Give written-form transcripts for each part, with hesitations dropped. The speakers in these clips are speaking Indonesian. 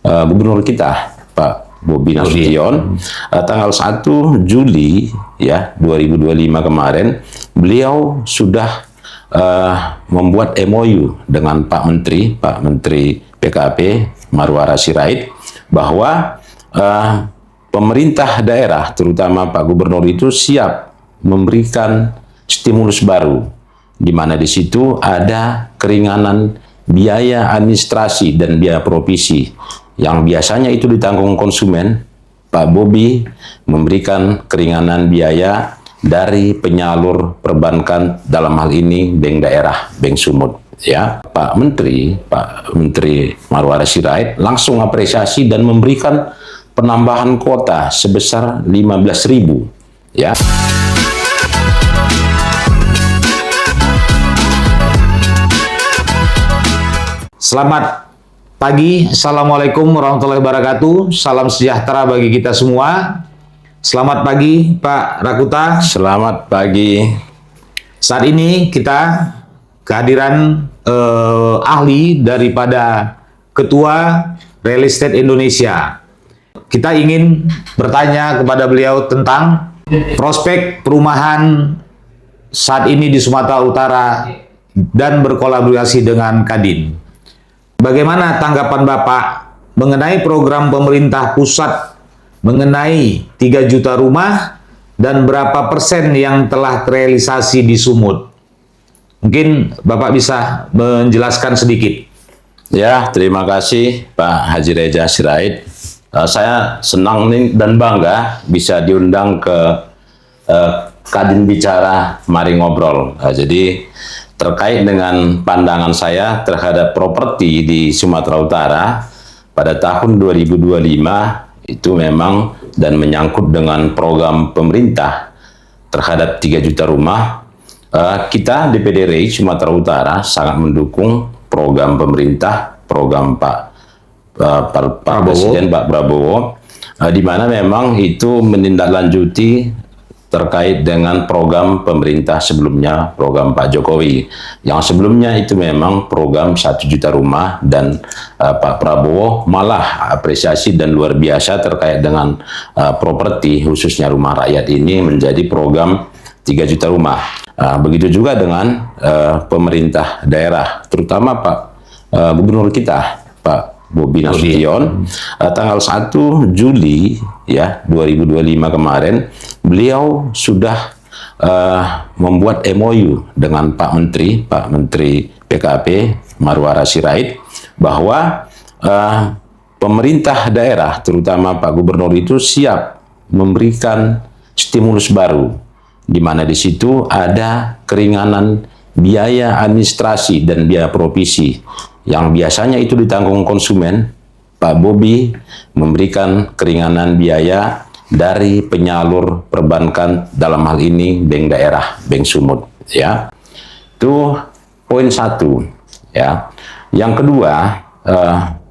Gubernur kita Pak Bobi Nasution tanggal 1 Juli ya 2025 kemarin beliau sudah membuat MOU dengan Pak Menteri PKP Marwara Sirait bahwa pemerintah daerah terutama Pak Gubernur itu siap memberikan stimulus baru, di mana di situ ada keringanan biaya administrasi dan biaya provisi yang biasanya itu ditanggung konsumen. Pak Bobi memberikan keringanan biaya dari penyalur perbankan, dalam hal ini bank daerah, Bank Sumut. Ya, Pak Menteri Marwara Sirait langsung apresiasi dan memberikan penambahan kuota sebesar 15.000. Ya. Selamat pagi, Assalamualaikum warahmatullahi wabarakatuh. Salam sejahtera bagi kita semua. Selamat pagi Pak Rakuta. Selamat pagi. Saat ini kita kehadiran ahli daripada Ketua Real Estate Indonesia. Kita ingin bertanya kepada beliau tentang prospek perumahan saat ini di Sumatera Utara dan berkolaborasi dengan Kadin. Bagaimana tanggapan Bapak mengenai program pemerintah pusat mengenai 3 juta rumah dan berapa persen yang telah terrealisasi di Sumut? Mungkin Bapak bisa menjelaskan sedikit. Ya, terima kasih Pak Haji Reza Sirait. Saya senang dan bangga bisa diundang ke Kadin Bicara Mari Ngobrol. Jadi terkait dengan pandangan saya terhadap properti di Sumatera Utara pada tahun 2025 itu memang dan menyangkut dengan program pemerintah terhadap 3 juta rumah, kita DPD RI Sumatera Utara sangat mendukung program pemerintah, program Pak Presiden Pak Prabowo, di mana memang itu menindaklanjuti terkait dengan program pemerintah sebelumnya, program Pak Jokowi. Yang sebelumnya itu memang program 1 juta rumah, dan Pak Prabowo malah apresiasi dan luar biasa terkait dengan properti, khususnya rumah rakyat ini menjadi program 3 juta rumah. Begitu juga dengan pemerintah daerah, terutama Pak Gubernur kita, Pak Bobi Nasution, tanggal 1 Juli ya 2025 kemarin beliau sudah membuat MOU dengan Pak Menteri PKP Marwara Sirait bahwa pemerintah daerah terutama Pak Gubernur itu siap memberikan stimulus baru, di mana di situ ada keringanan biaya administrasi dan biaya provisi yang biasanya itu ditanggung konsumen. Pak Bobi memberikan keringanan biaya dari penyalur perbankan, dalam hal ini bank daerah, Bank Sumut. Ya, itu poin 1. Ya, yang kedua,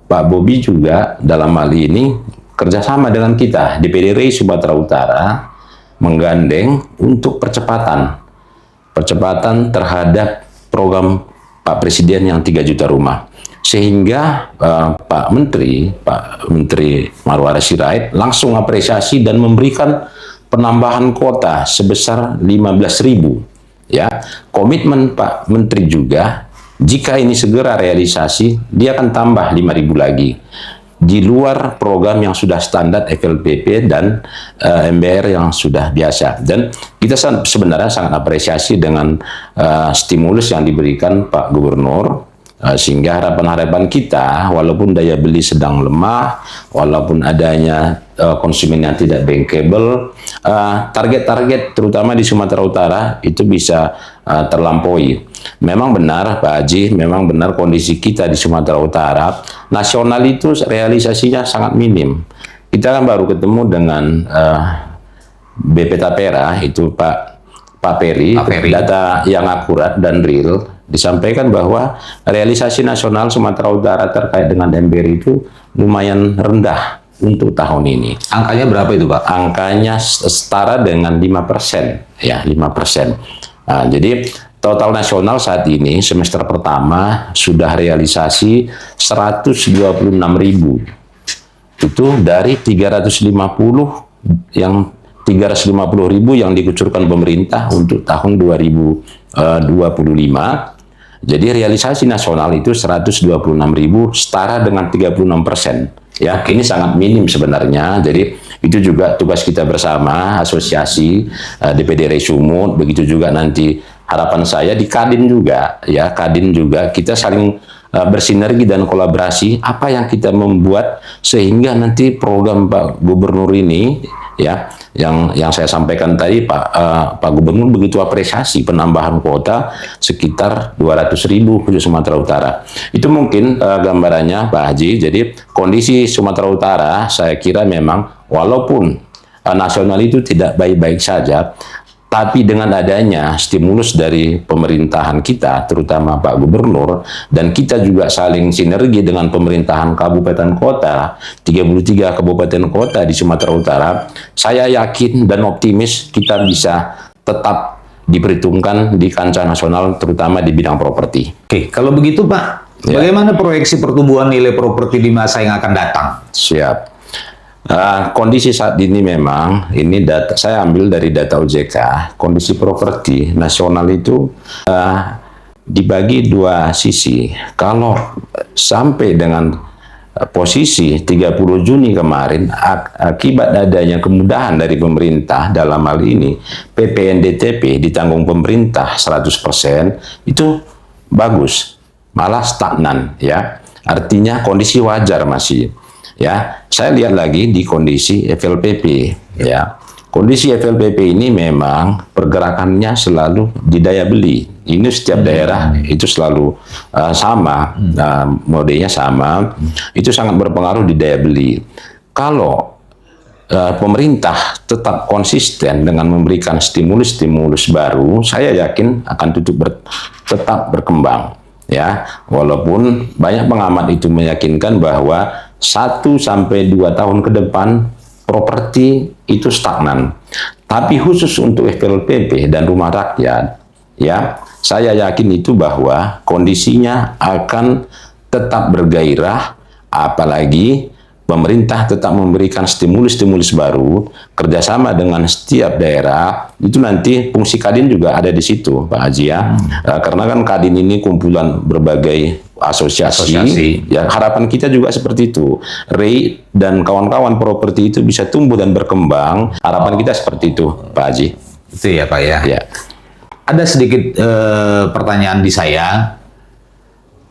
Pak Bobi juga dalam hal ini kerjasama dengan kita DPD RI Sumatera Utara menggandeng untuk percepatan terhadap program Pak Presiden yang 3 juta rumah, sehingga Pak Menteri Marwara Sirait langsung apresiasi dan memberikan penambahan kuota sebesar 15.000. Ya, komitmen Pak Menteri juga, jika ini segera realisasi, dia akan tambah 5.000 lagi di luar program yang sudah standar FLPP dan MBR yang sudah biasa. Dan kita sebenarnya sangat apresiasi dengan stimulus yang diberikan Pak Gubernur, sehingga harapan-harapan kita, walaupun daya beli sedang lemah, walaupun adanya konsumen yang tidak bankable, target-target terutama di Sumatera Utara itu bisa terlampaui. Memang benar Pak Haji, memang benar kondisi kita di Sumatera Utara nasional itu realisasinya sangat minim. Kita kan baru ketemu dengan BP Tapera, itu Pak Peri, data yang akurat dan real, disampaikan bahwa realisasi nasional Sumatera Utara terkait dengan MBR itu lumayan rendah untuk tahun ini. Angkanya berapa itu Pak? Angkanya setara dengan 5%, ya 5%. Nah, jadi total nasional saat ini semester pertama sudah realisasi 126.000 itu dari 350 yang 350.000 yang dikucurkan pemerintah untuk tahun 2025. Jadi realisasi nasional itu 126.000, setara dengan 36%. Ya, ini sangat minim sebenarnya. Jadi itu juga tugas kita bersama, asosiasi DPD RI Sumut, begitu juga nanti harapan saya di Kadin juga, ya Kadin juga kita saling bersinergi dan kolaborasi. Apa yang kita membuat sehingga nanti program Pak Gubernur ini, ya yang saya sampaikan tadi, Pak Gubernur begitu apresiasi penambahan kuota sekitar 200.000 khusus Sumatera Utara. Itu mungkin gambarannya Pak Haji. Jadi kondisi Sumatera Utara saya kira memang walaupun nasional itu tidak baik-baik saja, tapi dengan adanya stimulus dari pemerintahan kita, terutama Pak Gubernur, dan kita juga saling sinergi dengan pemerintahan kabupaten kota, 33 kabupaten kota di Sumatera Utara, saya yakin dan optimis kita bisa tetap diperhitungkan di kancah nasional, terutama di bidang properti. Oke, kalau begitu Pak, bagaimana proyeksi pertumbuhan nilai properti di masa yang akan datang? Siap. Kondisi saat ini memang, ini data saya ambil dari data OJK, kondisi properti nasional itu dibagi dua sisi. Kalau sampai dengan posisi 30 Juni kemarin, akibat adanya kemudahan dari pemerintah dalam hal ini, PPNDTP ditanggung pemerintah 100%, itu bagus, malah stagnan, ya. Artinya kondisi wajar masih. Ya, saya lihat lagi di kondisi FLPP, ya. Kondisi FLPP ini memang pergerakannya selalu di daya beli. Ini setiap daerah itu selalu sama, modenya sama. Itu sangat berpengaruh di daya beli. Kalau pemerintah tetap konsisten dengan memberikan stimulus-stimulus baru, saya yakin akan tetap berkembang. Ya, walaupun banyak pengamat itu meyakinkan bahwa 1 sampai 2 tahun ke depan properti itu stagnan. Tapi khusus untuk FLPP dan rumah rakyat, ya, saya yakin itu bahwa kondisinya akan tetap bergairah, apalagi pemerintah tetap memberikan stimulus-stimulus baru, kerjasama dengan setiap daerah. Itu nanti fungsi Kadin juga ada di situ, Pak Haji, ya. Karena kan Kadin ini kumpulan berbagai asosiasi. Ya, harapan kita juga seperti itu. RI dan kawan-kawan properti itu bisa tumbuh dan berkembang. Harapan kita seperti itu, Pak Haji. Itu ya Pak ya. Ya. Ada sedikit pertanyaan di saya.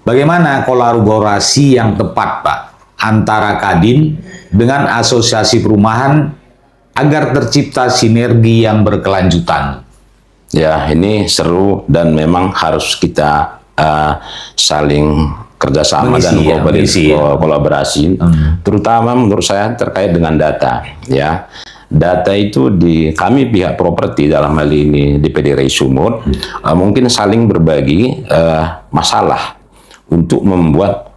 Bagaimana kolaborasi yang tepat Pak antara Kadin dengan asosiasi perumahan agar tercipta sinergi yang berkelanjutan? Ya, ini seru dan memang harus kita saling kerjasama dan kolaborasi, terutama menurut saya terkait dengan data. Ya, data itu kami pihak properti dalam hal ini DPD RI Sumut mungkin saling berbagi masalah untuk membuat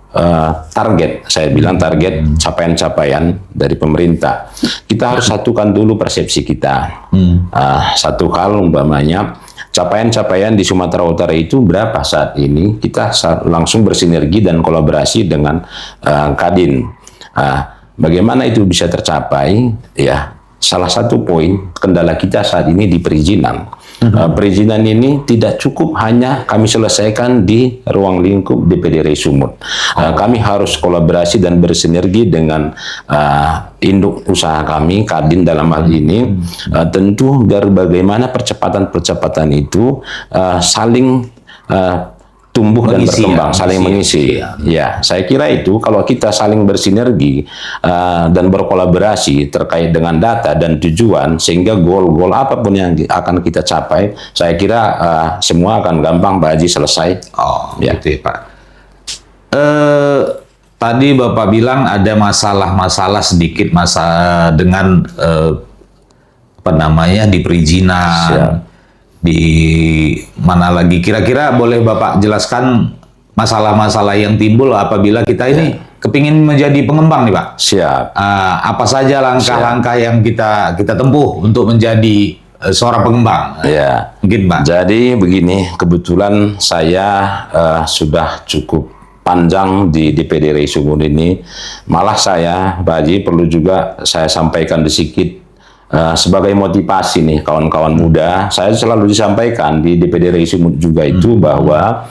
target, saya bilang target capaian-capaian dari pemerintah. Kita harus satukan dulu persepsi kita. Satu hal umpamanya, capaian-capaian di Sumatera Utara itu berapa saat ini, kita langsung bersinergi dan kolaborasi dengan Kadin. Bagaimana itu bisa tercapai? Ya, salah satu poin kendala kita saat ini di perizinan. Perizinan ini tidak cukup hanya kami selesaikan di ruang lingkup DPD RI Sumut. Kami harus kolaborasi dan bersinergi dengan induk usaha kami, Kadin dalam hal ini. Tentu bagaimana percepatan-percepatan itu saling tumbuh dan berkembang, saling mengisi. Ya, saya kira itu kalau kita saling bersinergi dan berkolaborasi terkait dengan data dan tujuan, sehingga goal-goal apapun yang akan kita capai, saya kira semua akan gampang, Pak Haji, selesai. Oh, ya. Gitu ya Pak. Tadi Bapak bilang ada masalah-masalah sedikit dengan apa namanya di perizinan. Siap. Di mana lagi kira-kira boleh Bapak jelaskan masalah-masalah yang timbul apabila kita ini kepingin menjadi pengembang nih Pak? Siap. Apa saja langkah-langkah yang kita tempuh untuk menjadi seorang pengembang? Ya, mungkin Pak. Jadi begini, kebetulan saya sudah cukup panjang di DPD RI Sumut ini. Malah saya, Pak Haji, perlu juga saya sampaikan sedikit sebagai motivasi nih kawan-kawan muda. Saya selalu disampaikan di DPD RI Sumut juga itu bahwa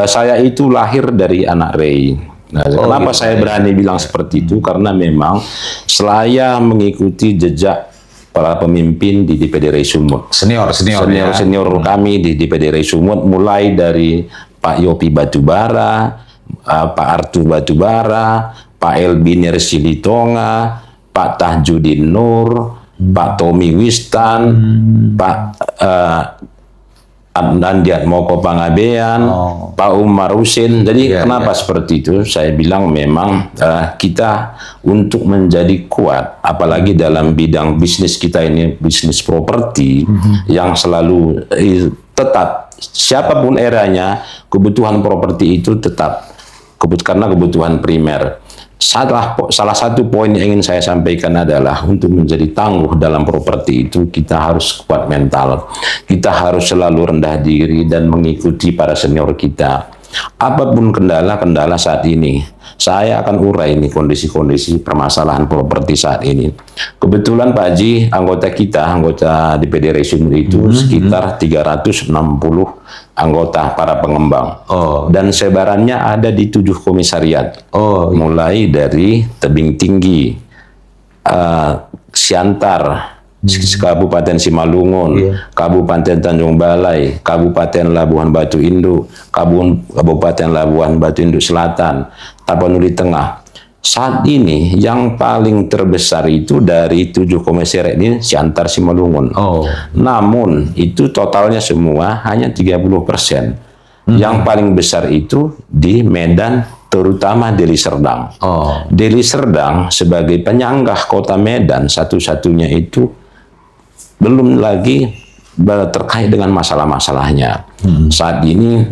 saya itu lahir dari anak RI. Nah, kenapa saya berani bilang seperti itu? Karena memang saya mengikuti jejak para pemimpin di DPD RI Sumut. Senior kami di DPD RI Sumut, mulai dari Pak Yopi Batubara, Pak Artu Batubara, Pak Elbiner Silitonga, Pak Tahjudin Nur, Pak Tommy Wistan, Pak Abdandiat Moko Pangabean, Pak Umar Husin. Jadi kenapa seperti itu? Saya bilang memang kita untuk menjadi kuat, apalagi dalam bidang bisnis kita ini, bisnis properti, yang selalu tetap, siapapun eranya, kebutuhan properti itu tetap, karena kebutuhan primer. Salah satu poin yang ingin saya sampaikan adalah untuk menjadi tangguh dalam properti itu kita harus kuat mental. Kita harus selalu rendah diri dan mengikuti para senior kita. Apapun kendala-kendala saat ini, saya akan urai ini kondisi-kondisi permasalahan properti saat ini. Kebetulan Pak Haji, anggota DPD RI Sumut itu sekitar 360 anggota para pengembang. Dan sebarannya ada di 7 komisariat. Mulai dari Tebing Tinggi, Siantar, Kabupaten Simalungun, Kabupaten Tanjung Balai, Kabupaten Labuhan Batu Induk, Kabupaten Labuhan Batu Induk Selatan, Tapanuli Tengah. Saat ini yang paling terbesar itu dari 7 komisariat ini Siantar Simalungun. Namun itu totalnya semua hanya 30%. Yang paling besar itu di Medan, terutama Deli Serdang. Deli Serdang sebagai penyanggah kota Medan satu-satunya itu belum lagi terkait dengan masalah-masalahnya. Saat ini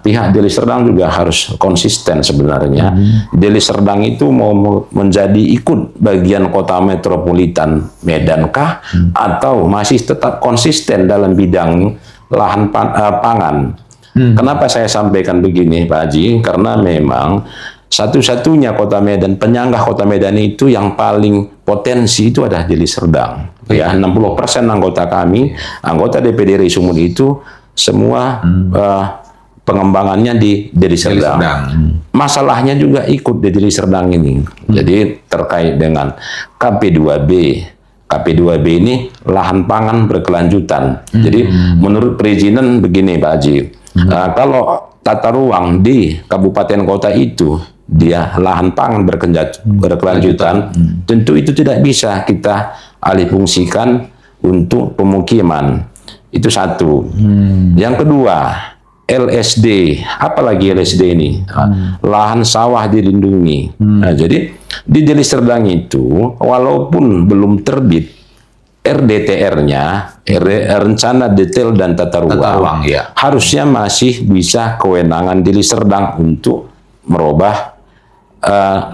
pihak Deli Serdang juga harus konsisten sebenarnya. Deli Serdang itu mau menjadi ikut bagian kota metropolitan Medan kah, atau masih tetap konsisten dalam bidang lahan pangan. Kenapa saya sampaikan begini, Pak Haji? Karena memang satu-satunya kota Medan, penyanggah kota Medan itu yang paling potensi itu adalah Deli Serdang. Ya, 60% anggota kami, anggota DPD RI Sumut itu semua pengembangannya di Deli Serdang. Masalahnya juga ikut di Deli Serdang ini. Jadi terkait dengan KP2B. KP2B ini lahan pangan berkelanjutan. Jadi menurut perizinan begini, Pak Haji. Kalau tata ruang di kabupaten kota itu dia lahan pangan berkelanjutan, tentu itu tidak bisa kita alih fungsikan untuk pemukiman. Itu satu. Yang kedua, LSD. Apalagi LSD ini? Lahan sawah dilindungi. Nah, jadi di Deli Serdang itu, walaupun belum terbit RDTR-nya, rencana detail dan tata ruang, harusnya masih bisa kewenangan Deli Serdang untuk merubah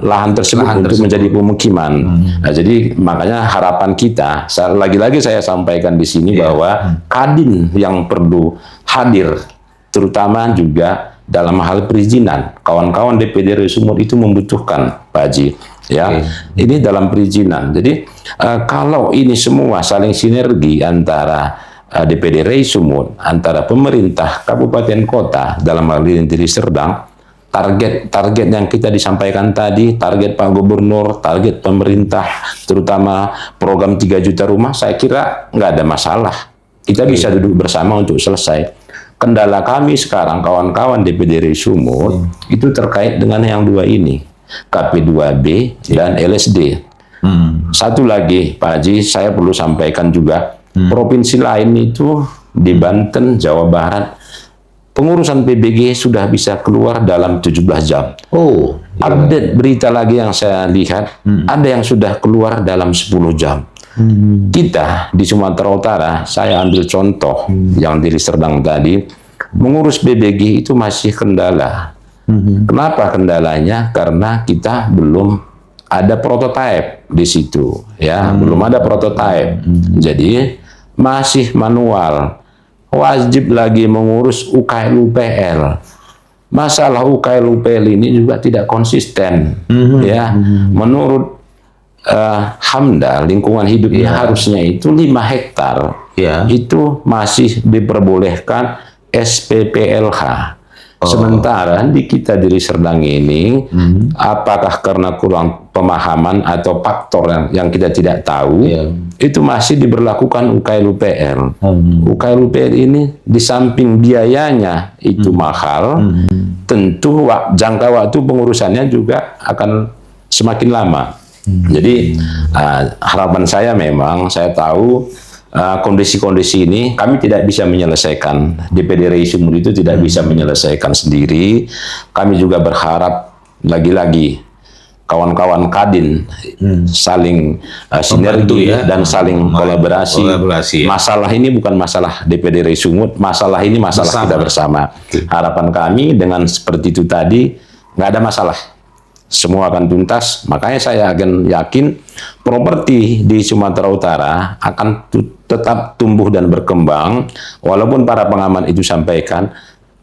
lahan tersebut untuk menjadi pemukiman. Nah, jadi makanya harapan kita, lagi-lagi saya sampaikan di sini bahwa Kadin yang perlu hadir, terutama juga dalam hal perizinan. Kawan-kawan DPD RI Sumut itu membutuhkan, Pak Haji. Ini dalam perizinan. Jadi kalau ini semua saling sinergi antara DPD RI Sumut, antara pemerintah kabupaten kota dalam hal ini Deli Serdang, target yang kita disampaikan tadi, target Pak Gubernur, target pemerintah, terutama program 3 juta rumah, saya kira nggak ada masalah. Kita bisa duduk bersama untuk selesai. Kendala kami sekarang, kawan-kawan DPD RI Sumut, itu terkait dengan yang dua ini, KP2B dan LSD. Satu lagi, Pak Haji, saya perlu sampaikan juga, provinsi lain itu di Banten, Jawa Barat, pengurusan PBG sudah bisa keluar dalam 17 jam. Update berita lagi yang saya lihat, ada yang sudah keluar dalam 10 jam. Kita di Sumatera Utara, saya ambil contoh yang Deli Serdang tadi, mengurus PBG itu masih kendala. Kenapa kendalanya? Karena kita belum ada prototipe di situ, belum ada prototipe. Jadi masih manual. Wajib lagi mengurus UKL UPL. masalah UKL-UPL ini juga tidak konsisten. Ya, menurut Hamda, lingkungan hidupnya harusnya itu 5 hektar. Ya. Itu masih diperbolehkan SPPLH. Sementara di kita di Serdang ini, apakah karena kurang pemahaman atau faktor yang kita tidak tahu, itu masih diberlakukan UKL-UPL. UKL-UPL ini di samping biayanya itu mahal, tentu jangka waktu pengurusannya juga akan semakin lama. Jadi harapan saya memang, saya tahu kondisi-kondisi ini kami tidak bisa menyelesaikan. DPD RI Sumut itu tidak bisa menyelesaikan sendiri. Kami juga berharap lagi-lagi kawan-kawan Kadin saling sinergi dan saling kolaborasi. Masalah ini bukan masalah DPD RI Sumut, masalah ini masalah kita bersama. Harapan kami dengan seperti itu tadi, nggak ada masalah. Semua akan tuntas, makanya saya akan yakin properti di Sumatera Utara akan tetap tumbuh dan berkembang, walaupun para pengamat itu sampaikan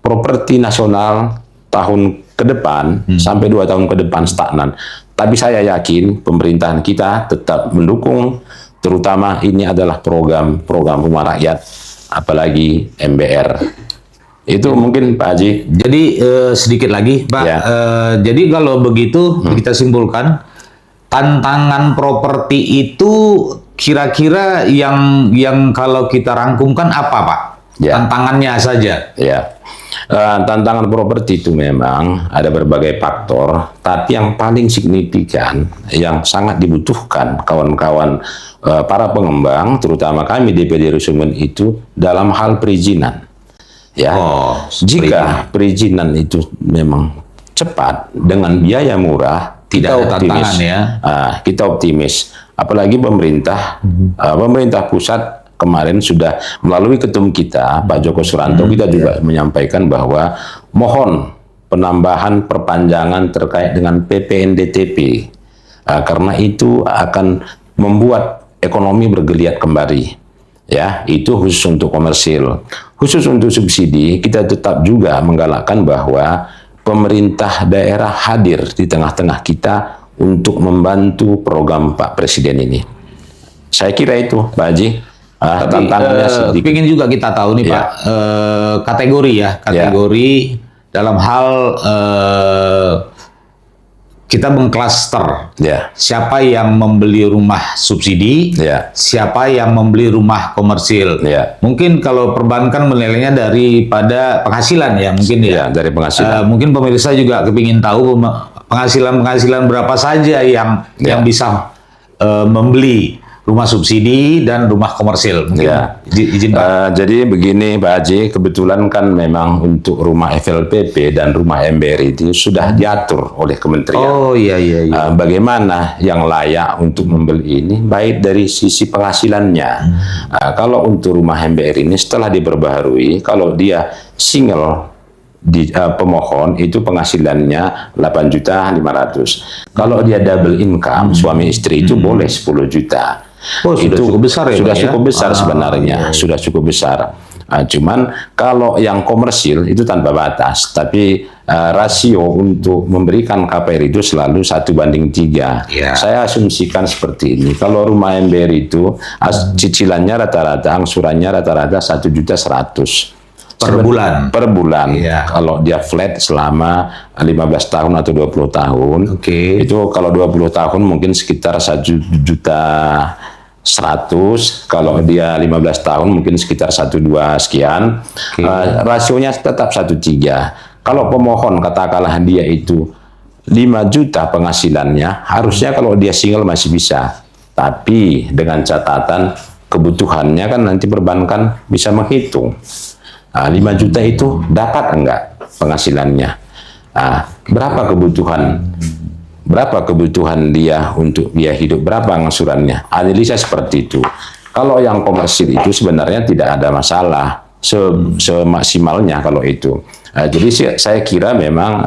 properti nasional tahun ke depan sampai 2 tahun ke depan stagnan. Tapi saya yakin pemerintahan kita tetap mendukung, terutama ini adalah program rumah rakyat, apalagi MBR. Itu mungkin Pak Haji. Jadi sedikit lagi Pak, jadi kalau begitu kita simpulkan, tantangan properti itu kira-kira yang kalau kita rangkumkan apa Pak? Tantangannya saja. Ya, tantangan properti itu memang ada berbagai faktor, tapi yang paling signifikan, yang sangat dibutuhkan kawan-kawan para pengembang, terutama kami DPD RI Sumut itu dalam hal perizinan. Ya, jika perizinan itu memang cepat dengan biaya murah, tidak ada tantangan ya. Kita optimis. Apalagi pemerintah pusat kemarin sudah melalui ketum kita Pak Joko Suranto, kita juga menyampaikan bahwa mohon penambahan perpanjangan terkait dengan PPNDTP, karena itu akan membuat ekonomi bergeliat kembali. Ya, itu khusus untuk komersil. Khusus untuk subsidi, kita tetap juga menggalakkan bahwa pemerintah daerah hadir di tengah-tengah kita untuk membantu program Pak Presiden ini. Saya kira itu, Pak Haji. Tantangannya ingin juga kita tahu nih Pak, kategori dalam hal kita mengklaster siapa yang membeli rumah subsidi, siapa yang membeli rumah komersil. Mungkin kalau perbankan menilainya daripada penghasilan ya, mungkin dari penghasilan. Mungkin pemirsa juga kepingin tahu penghasilan berapa saja yang bisa membeli rumah subsidi dan rumah komersil. Izin Pak. Jadi begini Pak Haji, kebetulan kan memang untuk rumah FLPP dan rumah MBR itu sudah diatur oleh kementerian. Bagaimana yang layak untuk membeli ini, baik dari sisi penghasilannya. Kalau untuk rumah MBR ini setelah diperbaharui, kalau dia single di pemohon itu penghasilannya 8.500.000. Kalau dia double income suami istri itu boleh 10 juta. Sudah cukup besar ya? Sudah cukup besar sebenarnya, sudah cukup besar. Cuman kalau yang komersil itu tanpa batas, tapi rasio untuk memberikan KPR itu selalu 1:3. Saya asumsikan seperti ini. Kalau rumah MBR itu cicilannya rata-rata, angsurannya rata-rata 1.100.000 per bulan. Kalau dia flat selama 15 tahun atau 20 tahun, itu kalau 20 tahun mungkin sekitar 1.100.000. Kalau dia 15 tahun mungkin sekitar 1,2 sekian. Rasionya tetap 1,3. Kalau pemohon katakanlah dia itu 5 juta penghasilannya, harusnya kalau dia single masih bisa. Tapi dengan catatan kebutuhannya kan nanti perbankan bisa menghitung. 5 juta itu dapat enggak penghasilannya? Berapa kebutuhan dia untuk biaya hidup, berapa angsurannya? Analisa seperti itu. Kalau yang komersil itu sebenarnya tidak ada masalah semaksimalnya kalau itu. Jadi saya kira memang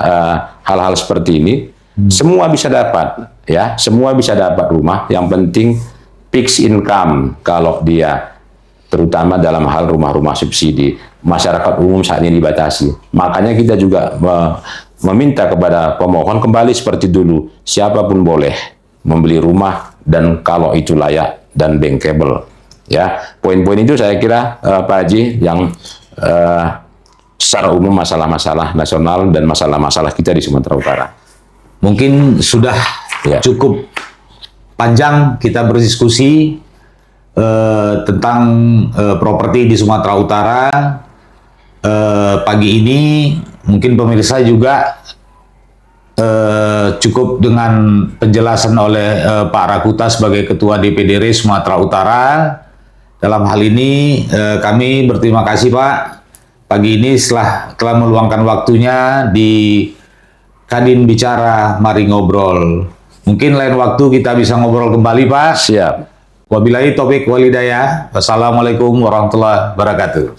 hal-hal seperti ini semua bisa dapat, semua bisa dapat rumah. Yang penting fixed income. Kalau dia terutama dalam hal rumah-rumah subsidi. Masyarakat umum saat ini dibatasi. Makanya kita juga meminta kepada pemohon kembali seperti dulu. Siapapun boleh membeli rumah dan kalau itu layak dan bankable. Ya, poin-poin itu saya kira Pak Haji yang secara umum masalah-masalah nasional dan masalah-masalah kita di Sumatera Utara. Mungkin sudah cukup panjang kita berdiskusi tentang properti di Sumatera Utara. Pagi ini mungkin pemirsa juga cukup dengan penjelasan oleh Pak Rakuta sebagai Ketua DPD RI Sumatera Utara. Dalam hal ini kami berterima kasih Pak. Pagi ini setelah telah meluangkan waktunya di Kadin Bicara Mari Ngobrol. Mungkin lain waktu kita bisa ngobrol kembali Pak. Siap. Wabillahi taufiq walhidayah. Wassalamualaikum warahmatullahi wabarakatuh.